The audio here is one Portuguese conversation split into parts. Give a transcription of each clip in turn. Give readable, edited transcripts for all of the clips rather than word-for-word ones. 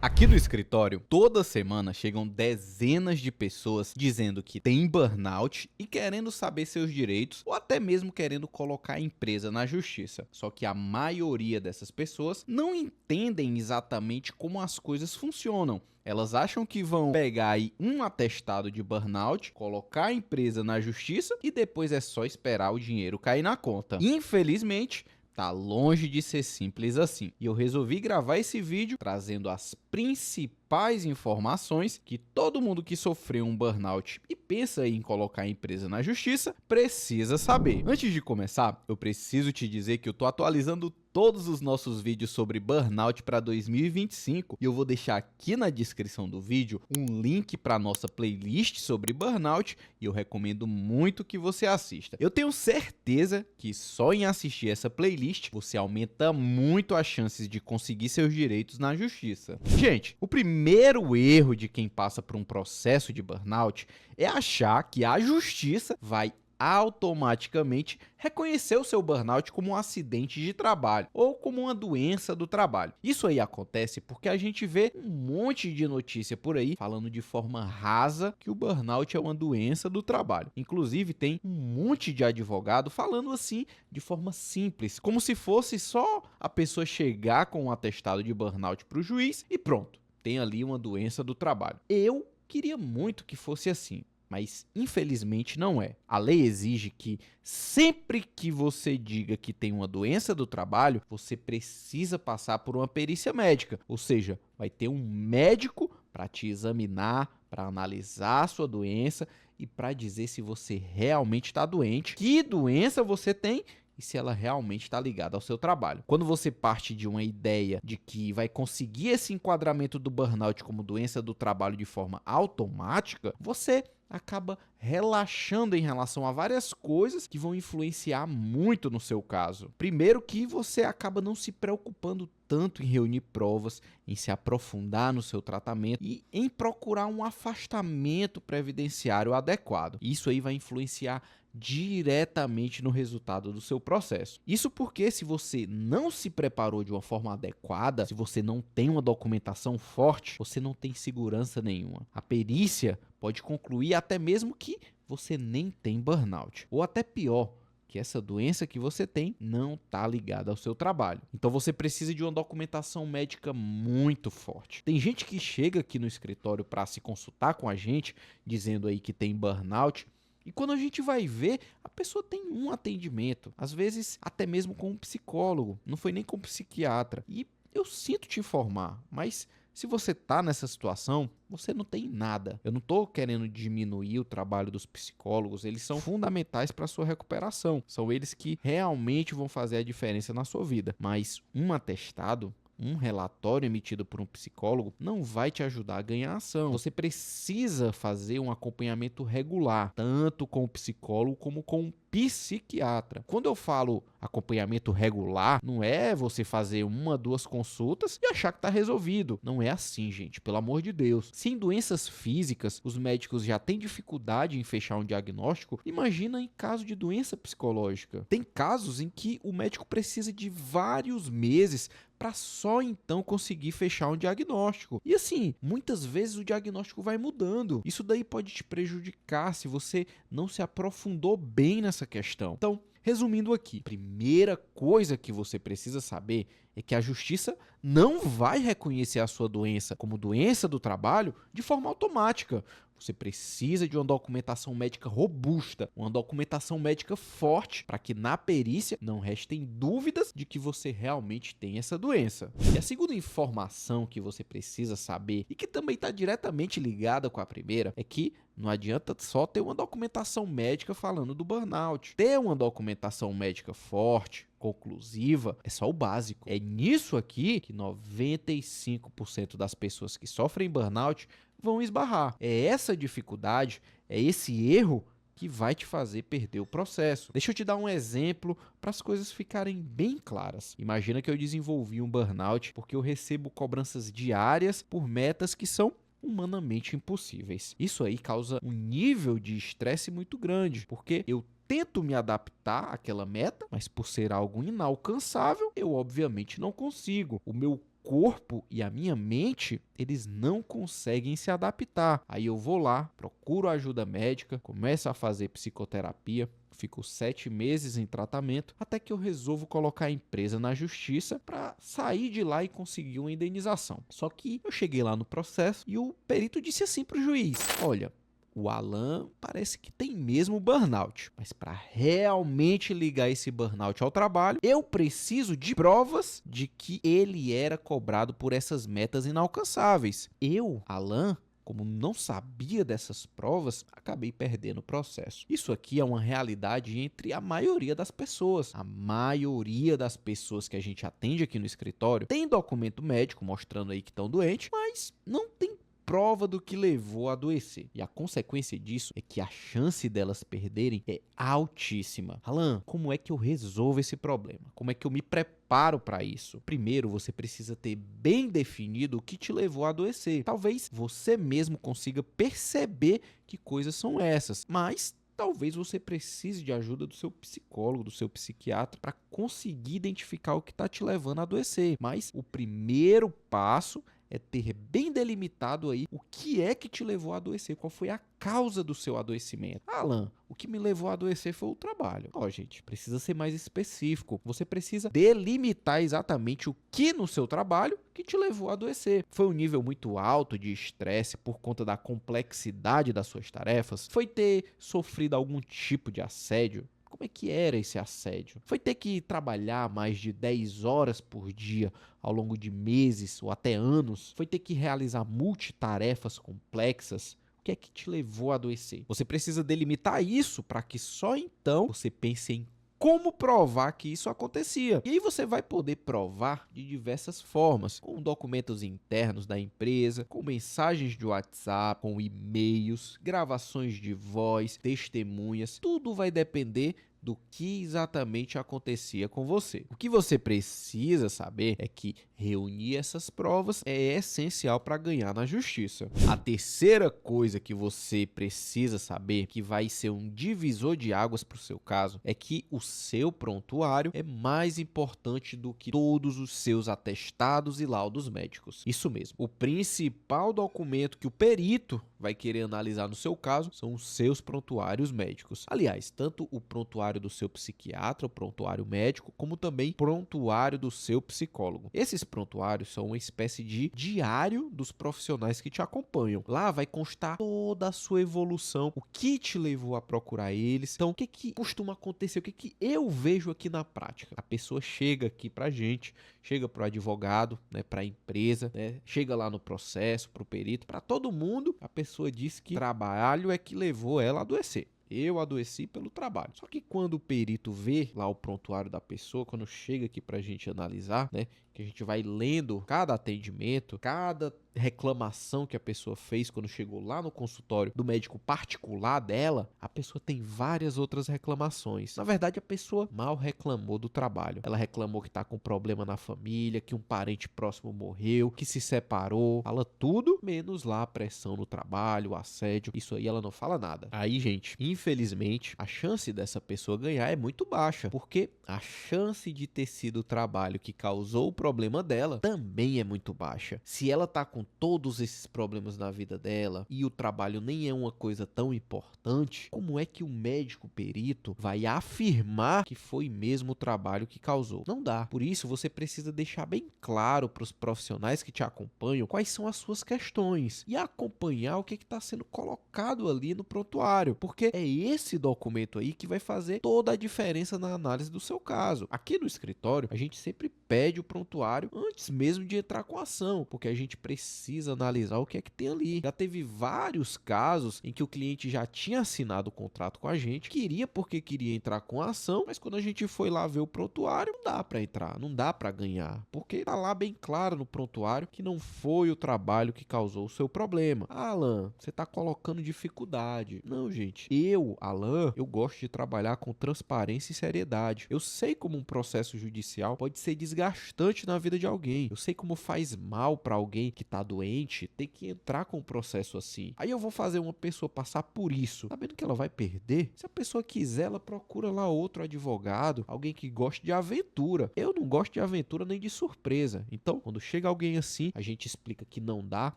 Aqui no escritório, toda semana chegam dezenas de pessoas dizendo que tem burnout e querendo saber seus direitos ou até mesmo querendo colocar a empresa na justiça. Só que a maioria dessas pessoas não entendem exatamente como as coisas funcionam. Elas acham que vão pegar aí um atestado de burnout, colocar a empresa na justiça e depois é só esperar o dinheiro cair na conta. Infelizmente, tá longe de ser simples assim. E eu resolvi gravar esse vídeo trazendo as principais informações que todo mundo que sofreu um burnout e pensa em colocar a empresa na justiça precisa saber. Antes de começar, eu preciso te dizer que eu tô atualizando todos os nossos vídeos sobre burnout para 2025 e eu vou deixar aqui na descrição do vídeo um link para nossa playlist sobre burnout e eu recomendo muito que você assista. Eu tenho certeza que só em assistir essa playlist você aumenta muito as chances de conseguir seus direitos na justiça. Gente, o primeiro erro de quem passa por um processo de burnout é achar que a justiça vai automaticamente reconhecer o seu burnout como um acidente de trabalho ou como uma doença do trabalho. Isso aí acontece porque a gente vê um monte de notícia por aí falando de forma rasa que o burnout é uma doença do trabalho. Inclusive tem um monte de advogado falando assim de forma simples, como se fosse só a pessoa chegar com um atestado de burnout para o juiz e pronto, tem ali uma doença do trabalho. Eu queria muito que fosse assim, mas infelizmente não é. A lei exige que sempre que você diga que tem uma doença do trabalho, você precisa passar por uma perícia médica, ou seja, vai ter um médico para te examinar, para analisar a sua doença e para dizer se você realmente está doente, que doença você tem e se ela realmente está ligada ao seu trabalho. Quando você parte de uma ideia de que vai conseguir esse enquadramento do burnout como doença do trabalho de forma automática, você acaba relaxando em relação a várias coisas que vão influenciar muito no seu caso. Primeiro que você acaba não se preocupando tanto em reunir provas, em se aprofundar no seu tratamento e em procurar um afastamento previdenciário adequado. Isso aí vai influenciar diretamente no resultado do seu processo. Isso porque se você não se preparou de uma forma adequada, se você não tem uma documentação forte, você não tem segurança nenhuma. A perícia pode concluir até mesmo que você nem tem burnout, ou até pior, que essa doença que você tem não está ligada ao seu trabalho. Então você precisa de uma documentação médica muito forte. Tem gente que chega aqui no escritório para se consultar com a gente, dizendo aí que tem burnout, e quando a gente vai ver, a pessoa tem um atendimento, às vezes até mesmo com um psicólogo, não foi nem com um psiquiatra. E eu sinto te informar, mas se você está nessa situação, você não tem nada. Eu não estou querendo diminuir o trabalho dos psicólogos, eles são fundamentais para a sua recuperação. São eles que realmente vão fazer a diferença na sua vida. Mas um atestado, um relatório emitido por um psicólogo não vai te ajudar a ganhar ação. Você precisa fazer um acompanhamento regular, tanto com o psicólogo como com o psiquiatra. Quando eu falo acompanhamento regular, não é você fazer uma, duas consultas e achar que está resolvido. Não é assim, gente, pelo amor de Deus. Se em doenças físicas os médicos já têm dificuldade em fechar um diagnóstico, imagina em caso de doença psicológica. Tem casos em que o médico precisa de vários meses para só então conseguir fechar um diagnóstico. E assim, muitas vezes o diagnóstico vai mudando. Isso daí pode te prejudicar se você não se aprofundou bem nessa questão. Então, resumindo aqui, a primeira coisa que você precisa saber é que a justiça não vai reconhecer a sua doença como doença do trabalho de forma automática. Você precisa de uma documentação médica robusta, uma documentação médica forte, para que na perícia não restem dúvidas de que você realmente tem essa doença. E a segunda informação que você precisa saber, e que também está diretamente ligada com a primeira, é que não adianta só ter uma documentação médica falando do burnout. Ter uma documentação médica forte, conclusiva, é só o básico. É nisso aqui que 95% das pessoas que sofrem burnout vão esbarrar. É essa dificuldade, é esse erro que vai te fazer perder o processo. Deixa eu te dar um exemplo para as coisas ficarem bem claras. Imagina que eu desenvolvi um burnout porque eu recebo cobranças diárias por metas que são humanamente impossíveis. Isso aí causa um nível de estresse muito grande, porque eu tento me adaptar àquela meta, mas por ser algo inalcançável, eu obviamente não consigo. O meu corpo e a minha mente, eles não conseguem se adaptar. Aí eu vou lá, procuro ajuda médica, começo a fazer psicoterapia, fico 7 meses em tratamento, até que eu resolvo colocar a empresa na justiça para sair de lá e conseguir uma indenização. Só que eu cheguei lá no processo e o perito disse assim para o juiz: olha, o Alan parece que tem mesmo burnout, mas para realmente ligar esse burnout ao trabalho, eu preciso de provas de que ele era cobrado por essas metas inalcançáveis. Eu, Alan, como não sabia dessas provas, acabei perdendo o processo. Isso aqui é uma realidade entre a maioria das pessoas. A maioria das pessoas que a gente atende aqui no escritório tem documento médico mostrando aí que estão doentes, mas não tem prova do que levou a adoecer. E a consequência disso é que a chance delas perderem é altíssima. Alan, como é que eu resolvo esse problema? Como é que eu me preparo para isso? Primeiro, você precisa ter bem definido o que te levou a adoecer. Talvez você mesmo consiga perceber que coisas são essas, mas talvez você precise de ajuda do seu psicólogo, do seu psiquiatra, para conseguir identificar o que está te levando a adoecer. Mas o primeiro passo é ter bem delimitado aí o que é que te levou a adoecer, qual foi a causa do seu adoecimento. Alan, o que me levou a adoecer foi o trabalho. Gente, precisa ser mais específico. Você precisa delimitar exatamente o que no seu trabalho que te levou a adoecer. Foi um nível muito alto de estresse por conta da complexidade das suas tarefas? Foi ter sofrido algum tipo de assédio? Como é que era esse assédio? Foi ter que trabalhar mais de 10 horas por dia ao longo de meses ou até anos? Foi ter que realizar multitarefas complexas? O que é que te levou a adoecer? Você precisa delimitar isso para que só então você pense em como provar que isso acontecia. E aí você vai poder provar de diversas formas, com documentos internos da empresa, com mensagens de WhatsApp, com e-mails, gravações de voz, testemunhas. Tudo vai depender do que exatamente acontecia com você. O que você precisa saber é que reunir essas provas é essencial para ganhar na justiça. A terceira coisa que você precisa saber, que vai ser um divisor de águas para o seu caso, é que o seu prontuário é mais importante do que todos os seus atestados e laudos médicos. Isso mesmo. O principal documento que o perito vai querer analisar no seu caso são os seus prontuários médicos. Aliás, tanto o prontuário do seu psiquiatra, o prontuário médico, como também prontuário do seu psicólogo. Esses prontuários são uma espécie de diário dos profissionais que te acompanham. Lá vai constar toda a sua evolução, o que te levou a procurar eles. Então, o que que costuma acontecer? O que que eu vejo aqui na prática? A pessoa chega aqui pra gente, chega pro advogado, né, pra empresa, né, chega lá no processo, pro perito, pra todo mundo, a pessoa diz que trabalho é que levou ela a adoecer. Eu adoeci pelo trabalho. Só que quando o perito vê lá o prontuário da pessoa, quando chega aqui pra gente analisar, né, que a gente vai lendo cada atendimento, cada reclamação que a pessoa fez quando chegou lá no consultório do médico particular dela, a pessoa tem várias outras reclamações. Na verdade, a pessoa mal reclamou do trabalho. Ela reclamou que tá com problema na família, que um parente próximo morreu, que se separou. Fala tudo, menos lá a pressão no trabalho, o assédio. Isso aí ela não fala nada. Aí, gente, infelizmente, a chance dessa pessoa ganhar é muito baixa, porque a chance de ter sido o trabalho que causou o problema dela também é muito baixa. Se ela tá com todos esses problemas na vida dela e o trabalho nem é uma coisa tão importante, como é que o médico perito vai afirmar que foi mesmo o trabalho que causou? Não dá. Por isso, você precisa deixar bem claro para os profissionais que te acompanham quais são as suas questões e acompanhar o que está sendo colocado ali no prontuário, porque é esse documento aí que vai fazer toda a diferença na análise do seu caso. Aqui no escritório, a gente sempre pede o prontuário antes mesmo de entrar com a ação, porque a gente precisa analisar o que é que tem ali. Já teve vários casos em que o cliente já tinha assinado o contrato com a gente, queria porque queria entrar com a ação, mas quando a gente foi lá ver o prontuário, não dá para entrar, não dá para ganhar, porque tá lá bem claro no prontuário que não foi o trabalho que causou o seu problema. Alan, você tá colocando dificuldade. Não, gente. Eu, Alan, eu gosto de trabalhar com transparência e seriedade. Eu sei como um processo judicial pode ser desgastante desgastante na vida de alguém. Eu sei como faz mal pra alguém que tá doente ter que entrar com um processo assim. Aí eu vou fazer uma pessoa passar por isso, sabendo que ela vai perder. Se a pessoa quiser, ela procura lá outro advogado, alguém que goste de aventura. Eu não gosto de aventura nem de surpresa. Então, quando chega alguém assim, a gente explica que não dá,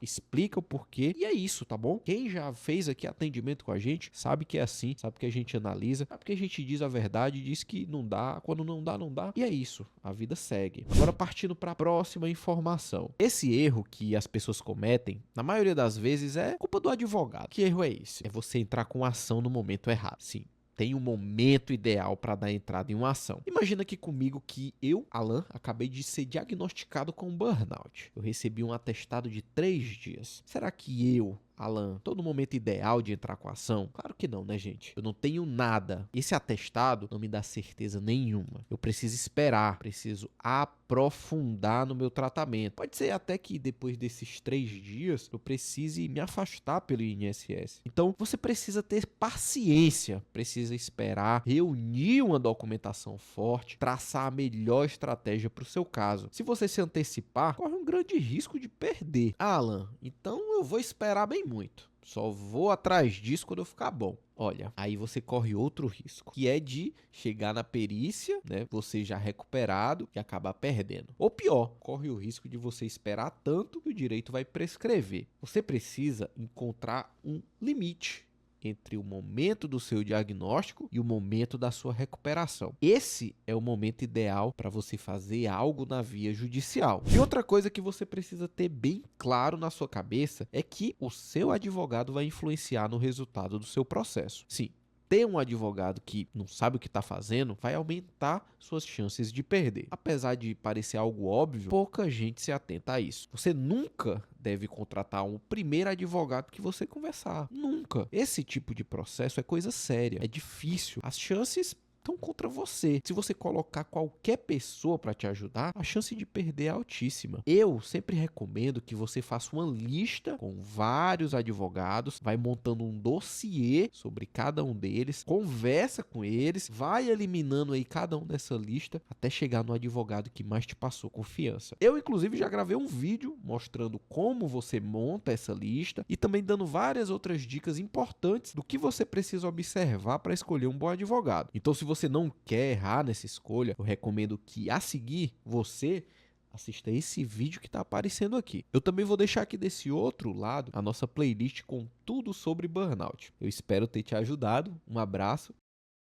explica o porquê e é isso, tá bom? Quem já fez aqui atendimento com a gente sabe que é assim, sabe que a gente analisa, sabe que a gente diz a verdade, diz que não dá, quando não dá, não dá. E é isso, a vida segue. Agora partindo para a próxima informação. Esse erro que as pessoas cometem, na maioria das vezes é culpa do advogado. Que erro é esse? É você entrar com ação no momento errado. Sim. Tem um momento ideal para dar entrada em uma ação. Imagina aqui comigo que eu, Alan, acabei de ser diagnosticado com burnout. Eu recebi um atestado de 3 dias. Será que eu, Alan, tô no momento ideal de entrar com a ação? Claro que não, né, gente? Eu não tenho nada. Esse atestado não me dá certeza nenhuma. Eu preciso esperar, preciso aprofundar no meu tratamento. Pode ser até que depois desses 3 dias eu precise me afastar pelo INSS. Então, você precisa ter paciência, precisa esperar, reunir uma documentação forte, traçar a melhor estratégia para o seu caso. Se você se antecipar, corre um grande risco de perder. Ah, Alan, então eu vou esperar bem muito. Só vou atrás disso quando eu ficar bom. Olha, aí você corre outro risco, que é de chegar na perícia, né, você já recuperado e acabar perdendo. Ou pior, corre o risco de você esperar tanto que o direito vai prescrever. Você precisa encontrar um limite entre o momento do seu diagnóstico e o momento da sua recuperação. Esse é o momento ideal para você fazer algo na via judicial. E outra coisa que você precisa ter bem claro na sua cabeça é que o seu advogado vai influenciar no resultado do seu processo. Sim, ter um advogado que não sabe o que está fazendo vai aumentar suas chances de perder. Apesar de parecer algo óbvio, pouca gente se atenta a isso. Você nunca deve contratar um primeiro advogado que você conversar. Nunca. Esse tipo de processo é coisa séria, é difícil. As chances estão contra você. Se você colocar qualquer pessoa para te ajudar, a chance de perder é altíssima. Eu sempre recomendo que você faça uma lista com vários advogados, vai montando um dossiê sobre cada um deles, conversa com eles, vai eliminando aí cada um dessa lista até chegar no advogado que mais te passou confiança. Eu, inclusive, já gravei um vídeo mostrando como você monta essa lista e também dando várias outras dicas importantes do que você precisa observar para escolher um bom advogado. Então, se você não quer errar nessa escolha, eu recomendo que a seguir você assista esse vídeo que está aparecendo aqui. Eu também vou deixar aqui desse outro lado a nossa playlist com tudo sobre burnout. Eu espero ter te ajudado. Um abraço.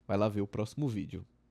Vai lá ver o próximo vídeo.